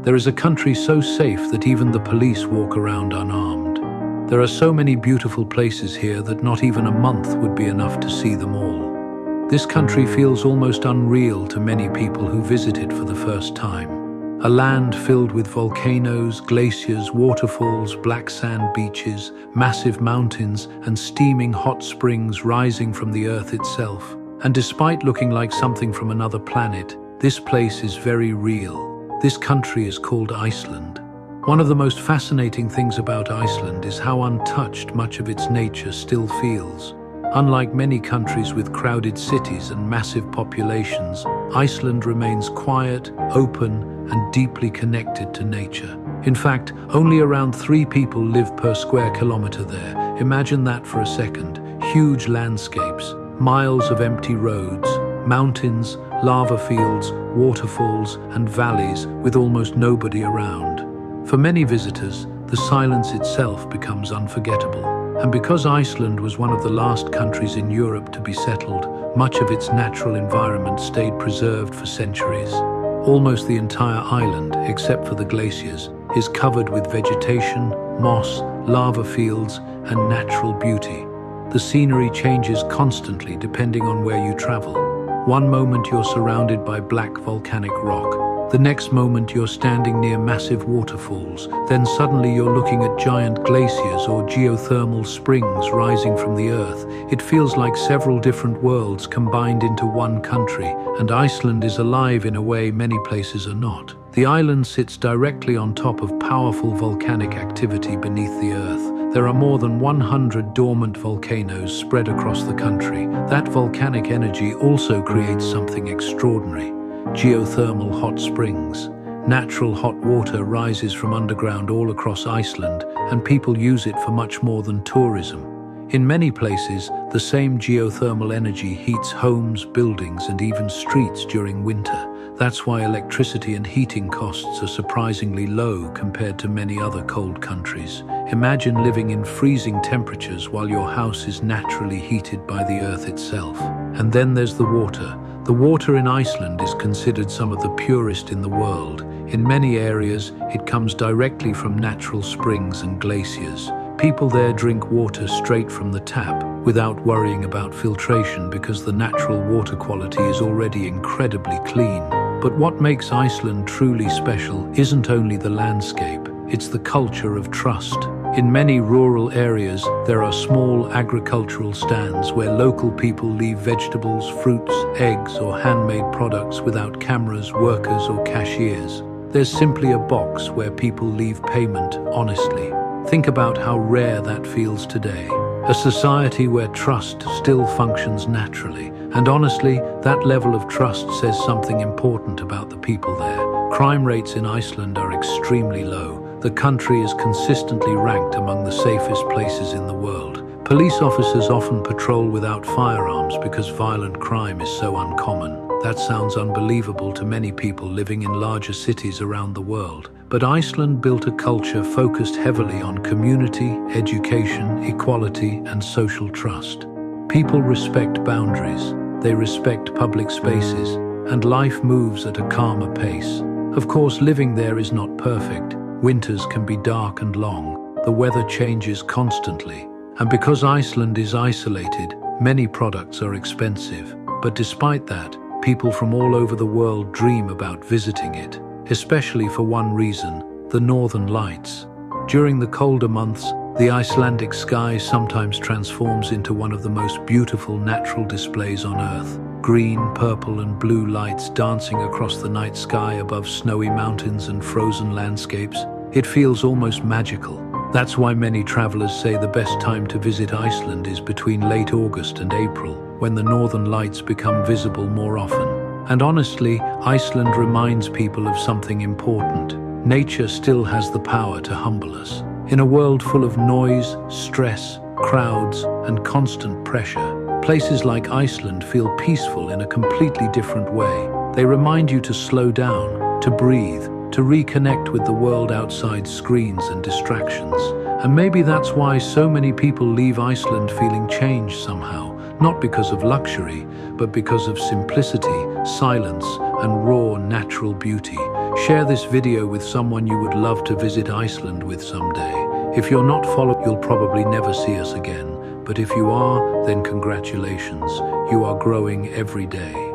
There is a country so safe that even the police walk around unarmed. There are so many beautiful places here that not even a month would be enough to see them all. This country feels almost unreal to many people who visit it for the first time. A land filled with volcanoes, glaciers, waterfalls, black sand beaches, massive mountains, and steaming hot springs rising from the earth itself. And despite looking like something from another planet, this place is very real. This country is called Iceland. One of the most fascinating things about Iceland is how untouched much of its nature still feels. Unlike many countries with crowded cities and massive populations, Iceland remains quiet, open, and deeply connected to nature. In fact, only around 3 people live per square kilometer there. Imagine that for a second. Huge landscapes, miles of empty roads, mountains, lava fields, waterfalls, and valleys with almost nobody around. For many visitors, the silence itself becomes unforgettable. And because Iceland was one of the last countries in Europe to be settled, much of its natural environment stayed preserved for centuries. Almost the entire island, except for the glaciers, is covered with vegetation, moss, lava fields, and natural beauty. The scenery changes constantly depending on where you travel. One moment you're surrounded by black volcanic rock. The next moment you're standing near massive waterfalls. Then suddenly you're looking at giant glaciers or geothermal springs rising from the earth. It feels like several different worlds combined into one country, and Iceland is alive in a way many places are not. The island sits directly on top of powerful volcanic activity beneath the earth. There are more than 100 dormant volcanoes spread across the country. That volcanic energy also creates something extraordinary. Geothermal hot springs. Natural hot water rises from underground all across Iceland, and people use it for much more than tourism. In many places, the same geothermal energy heats homes, buildings, and even streets during winter. That's why electricity and heating costs are surprisingly low compared to many other cold countries. Imagine living in freezing temperatures while your house is naturally heated by the earth itself. And then there's the water. The water in Iceland is considered some of the purest in the world. In many areas, it comes directly from natural springs and glaciers. People there drink water straight from the tap without worrying about filtration because the natural water quality is already incredibly clean. But what makes Iceland truly special isn't only the landscape, it's the culture of trust. In many rural areas, there are small agricultural stands where local people leave vegetables, fruits, eggs, or handmade products without cameras, workers, or cashiers. There's simply a box where people leave payment honestly. Think about how rare that feels today. A society where trust still functions naturally. And honestly, that level of trust says something important about the people there. Crime rates in Iceland are extremely low. The country is consistently ranked among the safest places in the world. Police officers often patrol without firearms because violent crime is so uncommon. That sounds unbelievable to many people living in larger cities around the world. But Iceland built a culture focused heavily on community, education, equality, and social trust. People respect boundaries, they respect public spaces, and life moves at a calmer pace. Of course, living there is not perfect. Winters can be dark and long. The weather changes constantly. And because Iceland is isolated, many products are expensive. But despite that, people from all over the world dream about visiting it, especially for one reason: the northern lights. During the colder months, the Icelandic sky sometimes transforms into one of the most beautiful natural displays on Earth. Green, purple, and blue lights dancing across the night sky above snowy mountains and frozen landscapes. It feels almost magical. That's why many travelers say the best time to visit Iceland is between late August and April, when the northern lights become visible more often. And honestly, Iceland reminds people of something important. Nature still has the power to humble us. In a world full of noise, stress, crowds, and constant pressure, places like Iceland feel peaceful in a completely different way. They remind you to slow down, to breathe, to reconnect with the world outside screens and distractions. And maybe that's why so many people leave Iceland feeling changed somehow, not because of luxury, but because of simplicity, silence, and raw natural beauty. Share this video with someone you would love to visit Iceland with someday. If you're not followed, you'll probably never see us again. But if you are, then congratulations. You are growing every day.